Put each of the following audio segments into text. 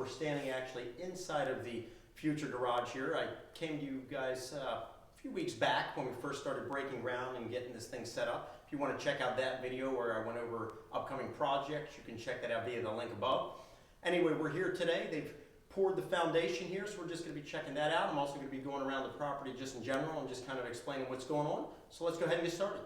standing actually inside of the future garage here. I came to you guys a few weeks back when we first started breaking ground and getting this thing set up. If you want to check out that video where I went over upcoming projects, you can check that out via the link above. Anyway, we're here today. They've poured the foundation here, so we're just going to be checking that out. I'm also going to be going around the property just in general and just kind of explaining what's going on. So let's go ahead and get started.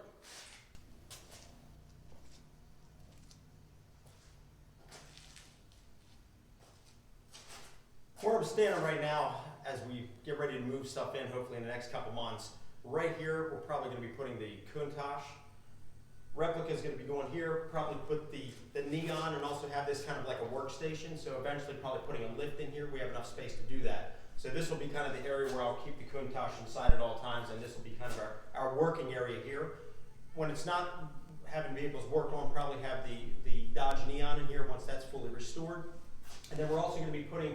Where I'm standing right now, as we get ready to move stuff in, hopefully in the next couple months, right here, we're probably going to be putting the Countach. Replica is going to be going here, probably put the neon and also have this kind of like a workstation. So eventually probably putting a lift in here. We have enough space to do that. So this will be kind of the area where I'll keep the Countach inside at all times, and this will be kind of our working area here. When it's not having vehicles worked on, probably have the Dodge Neon in here once that's fully restored. And then we're also going to be putting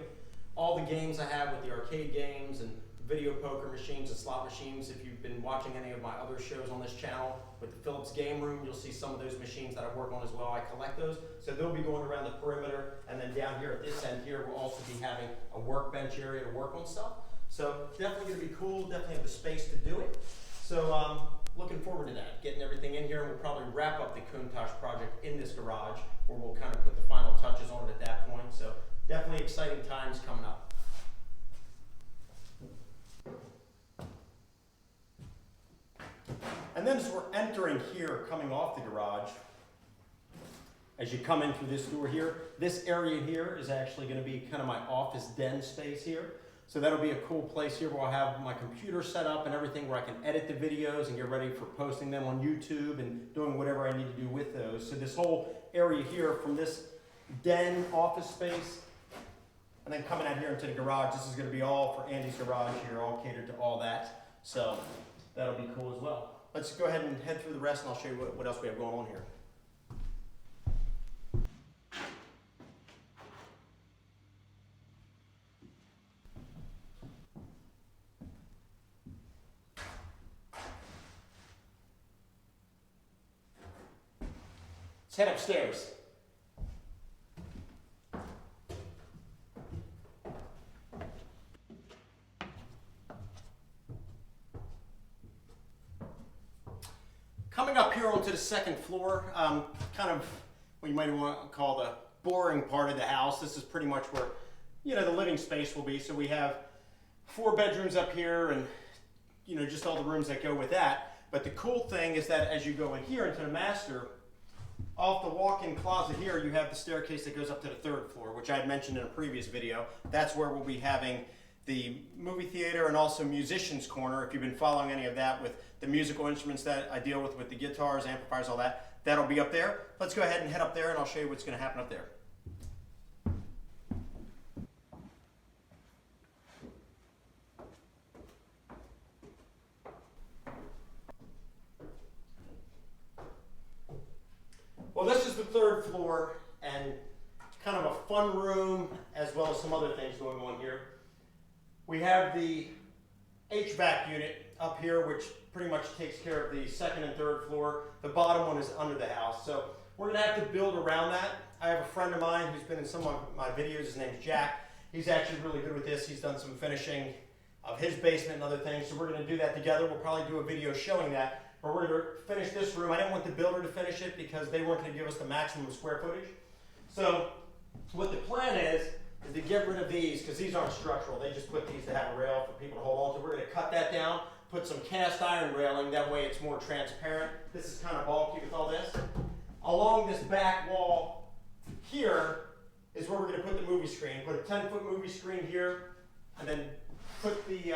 all the games I have with the arcade games and video poker machines and slot machines. If you've been watching any of my other shows on this channel with the Phillips Gameroon, you'll see some of those machines that I work on as well. I collect those. So they'll be going around the perimeter, and then down here at this end here, we'll also be having a workbench area to work on stuff. So definitely going to be cool, definitely have the space to do it. So looking forward to that, getting everything in here, and we'll probably wrap up the Countach project in this garage, where we'll kind of put the final touches on it at that point. So definitely exciting times coming up. And then as we're entering here, coming off the garage, as you come in through this door here, this area here is actually going to be kind of my office den space here. So that'll be a cool place here where I'll have my computer set up and everything, where I can edit the videos and get ready for posting them on YouTube and doing whatever I need to do with those. So this whole area here, from this den office space, and then coming out here into the garage, this is going to be all for Andy's garage here, all catered to all that. So that'll be cool as well. Let's go ahead and head through the rest, and I'll show you what else we have going on here. Let's head upstairs. Coming up here onto the second floor, kind of what you might want to call the boring part of the house. This is pretty much where, you know, the living space will be. So we have 4 bedrooms up here and, you know, just all the rooms that go with that. But the cool thing is that as you go in here into the master, off the walk-in closet here, you have the staircase that goes up to the 3rd floor, which I had mentioned in a previous video. That's where we'll be having the movie theater and also musician's corner. If you've been following any of that with the musical instruments that I deal with the guitars, amplifiers, all that, that'll be up there. Let's go ahead and head up there and I'll show you what's going to happen up there. Well, this is the 3rd floor, and kind of a fun room as well as some other things going on here. We have the HVAC unit up here, which pretty much takes care of the 2nd and 3rd floor. The bottom one is under the house. So we're going to have to build around that. I have a friend of mine who's been in some of my videos. His name's Jack. He's actually really good with this. He's done some finishing of his basement and other things. So we're going to do that together. We'll probably do a video showing that. But we're going to finish this room. I didn't want the builder to finish it because they weren't going to give us the maximum square footage. So what the plan is to get rid of these, because these aren't structural. They just put these to have a rail for people to hold on to. We're going to cut that down, put some cast iron railing. That way it's more transparent. This is kind of bulky with all this. Along this back wall here is where we're going to put the movie screen. Put a 10-foot movie screen here, and then put the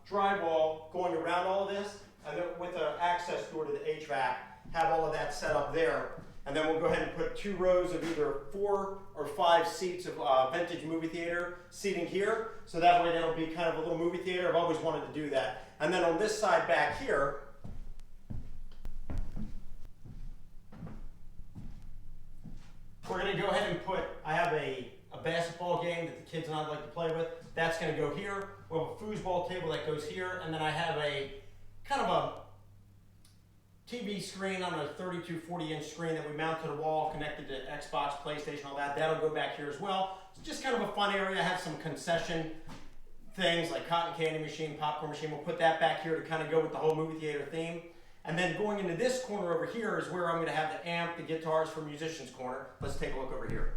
drywall going around all of this, and then with an access door to the HVAC, have all of that set up there. And then we'll go ahead and put 2 rows of either 4 or 5 seats of vintage movie theater seating here. So that way that'll be kind of a little movie theater. I've always wanted to do that. And then on this side back here, we're going to go ahead and put, I have a basketball game that the kids and I like to play with. That's going to go here. We'll have a foosball table that goes here. And then I have a kind of TV screen on a 3240-inch screen that we mount to the wall, connected to Xbox, PlayStation, all that. That'll go back here as well. It's just kind of a fun area. I have some concession things like cotton candy machine, popcorn machine. We'll put that back here to kind of go with the whole movie theater theme. And then going into this corner over here is where I'm going to have the amp, the guitars for Musician's Corner. Let's take a look over here.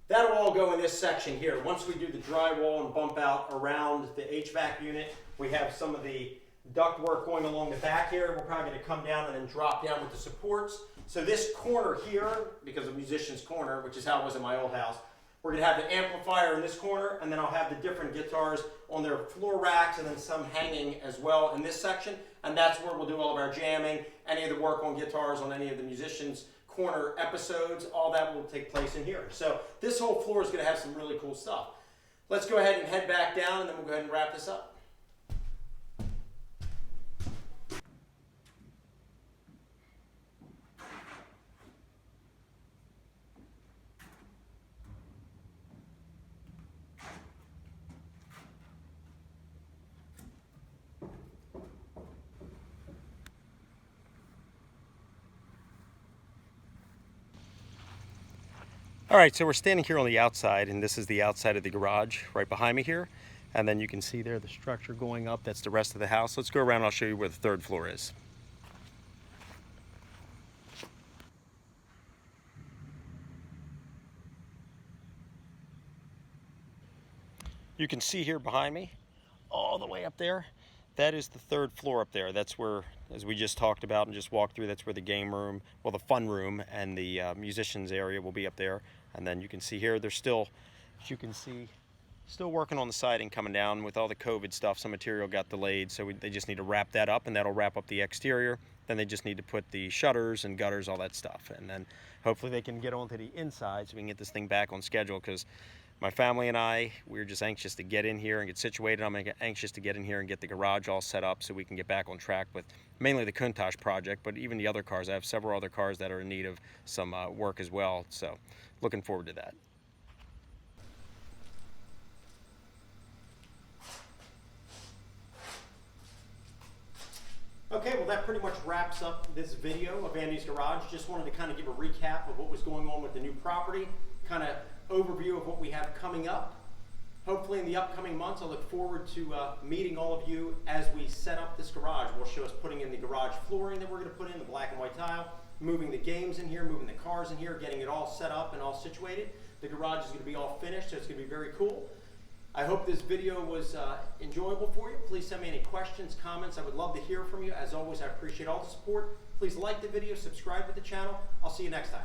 That'll all go in this section here. Once we do the drywall and bump out around the HVAC unit, we have some of the duct work going along the back here. We're probably going to come down and then drop down with the supports. So this corner here, because of Musician's Corner, which is how it was in my old house, we're going to have the amplifier in this corner, and then I'll have the different guitars on their floor racks and then some hanging as well in this section. And that's where we'll do all of our jamming, any of the work on guitars on any of the Musician's Corner episodes, all that will take place in here. So this whole floor is going to have some really cool stuff. Let's go ahead and head back down, and then we'll go ahead and wrap this up. All right, so we're standing here on the outside, and this is the outside of the garage right behind me here. And then you can see there the structure going up. That's the rest of the house. Let's go around and I'll show you where the third floor is. You can see here behind me, all the way up there, that is the third floor up there. That's where, as we just talked about and just walked through, that's where the game room, well, the fun room and the musicians area will be up there. And then you can see here, they're still, as you can see, still working on the siding coming down. With all the COVID stuff, some material got delayed, so they just need to wrap that up, and that'll wrap up the exterior. Then they just need to put the shutters and gutters, all that stuff. And then hopefully they can get onto the inside so we can get this thing back on schedule, because my family and I, we're just anxious to get in here and get situated. I'm anxious to get in here and get the garage all set up so we can get back on track with mainly the Countach project, but even the other cars. I have several other cars that are in need of some work as well, so looking forward to that. Okay, well that pretty much wraps up this video of Andy's Garage. Just wanted to kind of give a recap of what was going on with the new property, kind of overview of what we have coming up. Hopefully in the upcoming months, I look forward to meeting all of you as we set up this garage. We'll show us putting in the garage flooring that we're going to put in, the black and white tile, moving the games in here, moving the cars in here, getting it all set up and all situated. The garage is going to be all finished, so it's going to be very cool. I hope this video was enjoyable for you. Please send me any questions, comments. I would love to hear from you. As always, I appreciate all the support. Please like the video, subscribe to the channel. I'll see you next time.